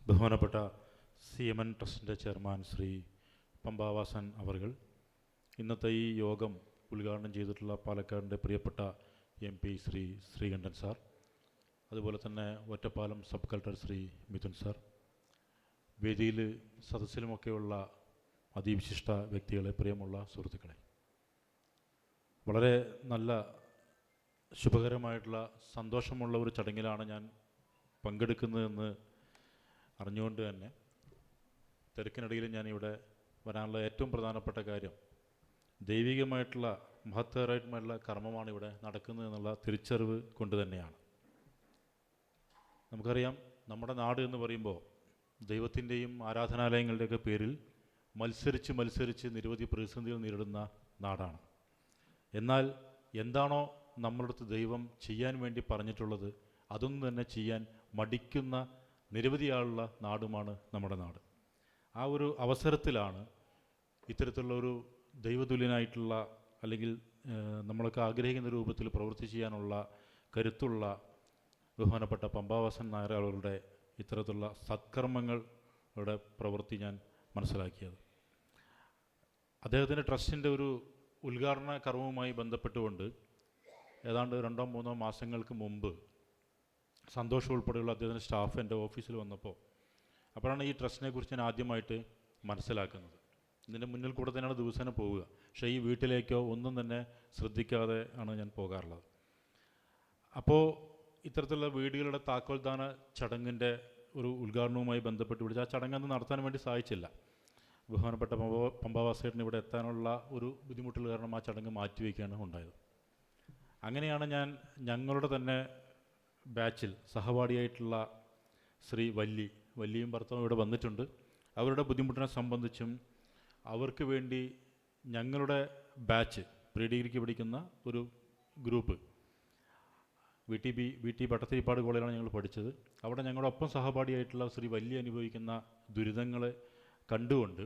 ബഹുമാനപ്പെട്ട CMN ട്രസ്റ്റിൻ്റെ chairman Shri Pampavasan അവർകൾ, ഇന്നത്തെ ഈ യോഗം ഉദ്ഘാടനം ചെയ്തിട്ടുള്ള പാലക്കാടിൻ്റെ പ്രിയപ്പെട്ട MP ശ്രീ ശ്രീകണ്ഠൻ സാർ, അതുപോലെ തന്നെ Ottapalam sub collector Shri Mithun sir, വേദിയിൽ സദസ്സിലുമൊക്കെയുള്ള അതിവിശിഷ്ട വ്യക്തികളെ, പ്രിയമുള്ള സുഹൃത്തുക്കളെ, വളരെ നല്ല ശുഭകരമായിട്ടുള്ള സന്തോഷമുള്ള ഒരു ചടങ്ങിലാണ് ഞാൻ പങ്കെടുക്കുന്നതെന്ന് അറിഞ്ഞുകൊണ്ട് തന്നെ തിരക്കിനിടയിൽ ഞാനിവിടെ വരാനുള്ള ഏറ്റവും പ്രധാനപ്പെട്ട കാര്യം ദൈവികമായിട്ടുള്ള മഹത്തരമായിട്ടുള്ള കർമ്മമാണ് ഇവിടെ നടക്കുന്നത് എന്നുള്ള തിരിച്ചറിവ് കൊണ്ട് തന്നെയാണ്. നമുക്കറിയാം, നമ്മുടെ നാട് എന്ന് പറയുമ്പോൾ ദൈവത്തിൻ്റെയും ആരാധനാലയങ്ങളുടെയൊക്കെ പേരിൽ മത്സരിച്ച് നിരവധി പ്രതിസന്ധികൾ നേരിടുന്ന നാടാണ്. എന്നാൽ എന്താണോ നമ്മളുടെ അടുത്ത് ദൈവം ചെയ്യാൻ വേണ്ടി പറഞ്ഞിട്ടുള്ളത് അതൊന്നും തന്നെ ചെയ്യാൻ മടിക്കുന്ന നിരവധി ആളുള്ള നാടുമാണ് നമ്മുടെ നാട്. ആ ഒരു അവസരത്തിലാണ് ഇത്തരത്തിലുള്ള ഒരു ദൈവതുല്യനായിട്ടുള്ള, അല്ലെങ്കിൽ നമ്മളൊക്കെ ആഗ്രഹിക്കുന്ന രൂപത്തിൽ പ്രവൃത്തി ചെയ്യാനുള്ള കരുത്തുള്ള ബഹുമാനപ്പെട്ട പമ്പാവാസൻ നായർ അവരുടെ ഇത്തരത്തിലുള്ള സത്കർമ്മങ്ങളുടെ പ്രവൃത്തി ഞാൻ മനസ്സിലാക്കിയത്. അദ്ദേഹത്തിൻ്റെ ട്രസ്റ്റിൻ്റെ ഒരു ഉദ്ഘാടന കർമ്മവുമായി ബന്ധപ്പെട്ടുകൊണ്ട് ഏതാണ്ട് 2-3 മാസങ്ങൾക്ക് മുമ്പ് സന്തോഷം ഉൾപ്പെടെയുള്ള അദ്ദേഹത്തിൻ്റെ സ്റ്റാഫ് എൻ്റെ ഓഫീസിൽ വന്നപ്പോൾ അപ്പോഴാണ് ഈ ട്രസ്റ്റിനെ കുറിച്ച് ഞാൻ ആദ്യമായിട്ട് മനസ്സിലാക്കുന്നത്. ഇതിൻ്റെ മുന്നിൽ കൂടെ തന്നെയാണ് ദിവസേന പോവുക, പക്ഷേ ഈ വീട്ടിലേക്കോ ഒന്നും തന്നെ ശ്രദ്ധിക്കാതെ ആണ് ഞാൻ പോകാറുള്ളത്. അപ്പോൾ ഇത്തരത്തിലുള്ള വീടുകളുടെ താക്കോൽദാന ചടങ്ങിൻ്റെ ഒരു ഉദ്ഘാടനവുമായി ബന്ധപ്പെട്ട് വിളിച്ച് ആ ചടങ്ങ് നടത്താൻ വേണ്ടി സാധിച്ചില്ല. ബഹുമാനപ്പെട്ട പമ്പാവാസേട്ടന് ഇവിടെ എത്താനുള്ള ഒരു ബുദ്ധിമുട്ടുകൾ കാരണം ആ ചടങ്ങ് മാറ്റിവെക്കുകയാണ് ഉണ്ടായത്. അങ്ങനെയാണ് ഞങ്ങളുടെ തന്നെ ബാച്ചിൽ സഹപാഠിയായിട്ടുള്ള ശ്രീ വല്ലിയും ഭർത്താവും ഇവിടെ വന്നിട്ടുണ്ട്. അവരുടെ ബുദ്ധിമുട്ടിനെ സംബന്ധിച്ചും അവർക്ക് വേണ്ടി ഞങ്ങളുടെ ബാച്ച് പ്രീ ഡിഗ്രിക്ക് പഠിക്കുന്ന ഒരു ഗ്രൂപ്പ് VT പട്ടത്തിരിപ്പാട് കോളേജിലാണ് ഞങ്ങൾ പഠിച്ചത്. അവിടെ ഞങ്ങളുടെ ഒപ്പം സഹപാഠിയായിട്ടുള്ള ശ്രീ വല്ലി അനുഭവിക്കുന്ന ദുരിതങ്ങളെ കണ്ടുകൊണ്ട്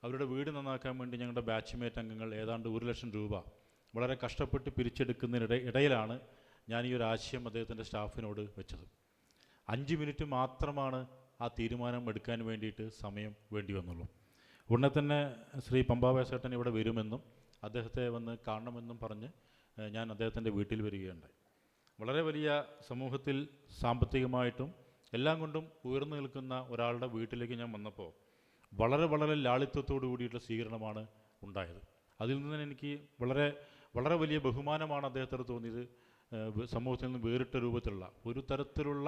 അവരുടെ വീട് നന്നാക്കാൻ വേണ്ടി ഞങ്ങളുടെ ബാച്ച്മേറ്റ് അംഗങ്ങൾ ഏതാണ്ട് 1 ലക്ഷം രൂപ വളരെ കഷ്ടപ്പെട്ട് പിരിച്ചെടുക്കുന്നതിനിടയിലാണ് ഞാൻ ഈ ഒരു ആശയം അദ്ദേഹത്തിൻ്റെ സ്റ്റാഫിനോട് വെച്ചത്. 5 മിനിറ്റ് മാത്രമാണ് ആ തീരുമാനം എടുക്കാൻ വേണ്ടിയിട്ട് സമയം വേണ്ടി വന്നുള്ളൂ. ഉടനെ തന്നെ ശ്രീ പമ്പാവാസേട്ടൻ ഇവിടെ വരുമെന്നും അദ്ദേഹത്തെ വന്ന് കാണണമെന്നും പറഞ്ഞ് ഞാൻ അദ്ദേഹത്തിൻ്റെ വീട്ടിൽ വരികയുണ്ടായി. വളരെ വലിയ സമൂഹത്തിൽ സാമ്പത്തികമായിട്ടും എല്ലാം കൊണ്ടും ഉയർന്നു നിൽക്കുന്ന ഒരാളുടെ വീട്ടിലേക്ക് ഞാൻ വന്നപ്പോൾ വളരെ ലാളിത്യത്തോടു കൂടിയിട്ടുള്ള സ്വീകരണമാണ് ഉണ്ടായത്. അതിൽ നിന്ന് എനിക്ക് വളരെ വലിയ ബഹുമാനമാണ് അദ്ദേഹത്തോട് തോന്നിയത്. സമൂഹത്തിൽ നിന്ന് വേറിട്ട രൂപത്തിലുള്ള ഒരു തരത്തിലുള്ള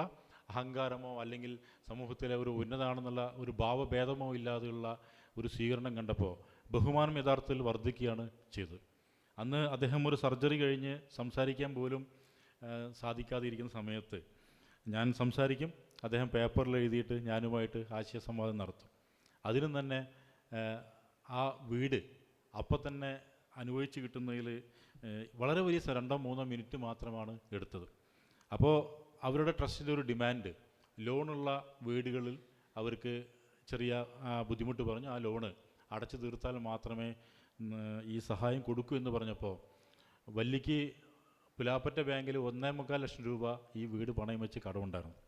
അഹങ്കാരമോ അല്ലെങ്കിൽ സമൂഹത്തിലെ ഒരു ഉന്നതാണെന്നുള്ള ഒരു ഭാവഭേദമോ ഇല്ലാതെയുള്ള ഒരു സ്വീകരണം കണ്ടപ്പോൾ ബഹുമാനം യഥാർത്ഥത്തിൽ വർദ്ധിക്കുകയാണ് ചെയ്തത്. അന്ന് അദ്ദേഹം ഒരു സർജറി കഴിഞ്ഞ് സംസാരിക്കാൻ പോലും സാധിക്കാതെ ഇരിക്കുന്ന സമയത്ത് ഞാൻ സംസാരിക്കും, അദ്ദേഹം പേപ്പറിൽ എഴുതിയിട്ട് ഞാനുമായിട്ട് ആശയസംവാദം നടത്തും. അതിനും തന്നെ ആ വീട് അപ്പം തന്നെ അനുഭവിച്ച് കിട്ടുന്നതിൽ വളരെ വലിയ 2-3 മിനിറ്റ് മാത്രമാണ് എടുത്തത്. അപ്പോൾ അവരുടെ ട്രസ്റ്റിൻ്റെ ഒരു ഡിമാൻഡ് ലോണുള്ള വീടുകളിൽ അവർക്ക് ചെറിയ ബുദ്ധിമുട്ട് പറഞ്ഞു ആ ലോണ് അടച്ചു തീർത്താൽ മാത്രമേ ഈ സഹായം കൊടുക്കൂ എന്ന് പറഞ്ഞപ്പോൾ വല്ലിക്ക് പുലാപ്പറ്റ ബാങ്കിൽ 1.25 ലക്ഷം രൂപ ഈ വീട് പണയം വെച്ച് കടമുണ്ടായിരുന്നു.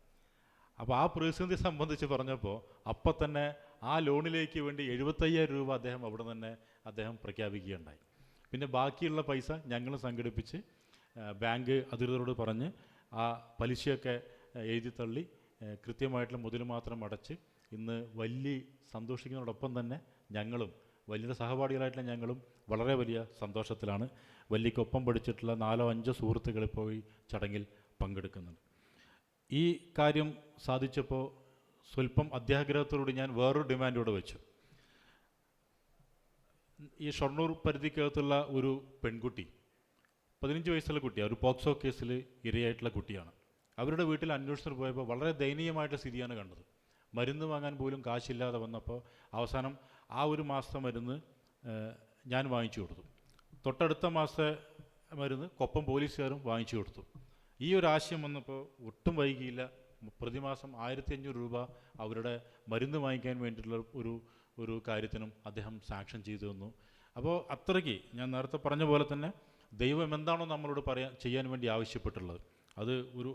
അപ്പോൾ ആ പ്രതിസന്ധി സംബന്ധിച്ച് പറഞ്ഞപ്പോൾ അപ്പം തന്നെ ആ ലോണിലേക്ക് വേണ്ടി 75,000 രൂപ അദ്ദേഹം അവിടെ തന്നെ പ്രഖ്യാപിക്കുകയുണ്ടായി. പിന്നെ ബാക്കിയുള്ള പൈസ ഞങ്ങൾ സംഘടിപ്പിച്ച് ബാങ്ക് അധികൃതരോട് പറഞ്ഞ് ആ പലിശയൊക്കെ എഴുതി തള്ളി കൃത്യമായിട്ടുള്ള മുതൽ മാത്രം അടച്ച് ഇന്ന് വല്ലി സന്തോഷിക്കുന്നതോടൊപ്പം തന്നെ ഞങ്ങളും വല്ലിയുടെ സഹപാഠികളായിട്ടുള്ള ഞങ്ങളും വളരെ വലിയ സന്തോഷത്തിലാണ്. വല്ലിക്കൊപ്പം പഠിച്ചിട്ടുള്ള 4-5 സുഹൃത്തുക്കൾ ഇപ്പോൾ ഈ ചടങ്ങിൽ പങ്കെടുക്കുന്നുണ്ട്. ഈ കാര്യം സാധിച്ചപ്പോൾ സ്വല്പം അത്യാഗ്രഹത്തോടുകൂടി ഞാൻ വേറൊരു ഡിമാൻഡോടെ വെച്ചു. ഈ ഷൊർണൂർ പരിധിക്കകത്തുള്ള ഒരു പെൺകുട്ടി, 15 വയസ്സുള്ള കുട്ടിയാണ്, ഒരു പോക്സോ കേസിൽ ഇരയായിട്ടുള്ള കുട്ടിയാണ്. അവരുടെ വീട്ടിൽ അന്വേഷണത്തിന് പോയപ്പോൾ വളരെ ദയനീയമായിട്ടുള്ള സ്ഥിതിയാണ് കണ്ടത്. മരുന്ന് വാങ്ങാൻ പോലും കാശില്ലാതെ വന്നപ്പോൾ അവസാനം ആ ഒരു മാസത്തെ മരുന്ന് ഞാൻ വാങ്ങിച്ചു കൊടുത്തു. തൊട്ടടുത്ത മാസത്തെ മരുന്ന് കൊപ്പം പോലീസുകാരും വാങ്ങിച്ചു കൊടുത്തു. ഈ ഒരു ആശയം വന്നപ്പോൾ ഒട്ടും വൈകിയില്ല, പ്രതിമാസം 1,500 രൂപ അവരുടെ മരുന്ന് വാങ്ങിക്കാൻ വേണ്ടിയിട്ടുള്ള ഒരു കാര്യത്തിനും അദ്ദേഹം സാങ്ഷൻ ചെയ്തു തന്നു. അപ്പോൾ അത്രയ്ക്ക് ഞാൻ നേരത്തെ പറഞ്ഞ പോലെ തന്നെ ദൈവം എന്താണോ നമ്മളോട് ചെയ്യാൻ വേണ്ടി ആവശ്യപ്പെട്ടുള്ളത് അത് ഒരു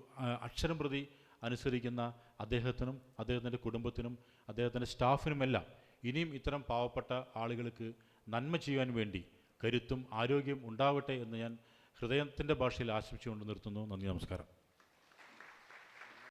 അക്ഷരം പ്രതി അനുസരിക്കുന്ന അദ്ദേഹത്തിനും അദ്ദേഹത്തിൻ്റെ കുടുംബത്തിനും അദ്ദേഹത്തിൻ്റെ സ്റ്റാഫിനുമെല്ലാം ഇനിയും ഇത്തരം പാവപ്പെട്ട ആളുകൾക്ക് നന്മ ചെയ്യുവാൻ വേണ്ടി കരുത്തും ആരോഗ്യവും ഉണ്ടാവട്ടെ എന്ന് ഞാൻ ഹൃദയത്തിൻ്റെ ഭാഷയിൽ ആശംസിച്ചുകൊണ്ട് നിർത്തുന്നു. നന്ദി, നമസ്കാരം.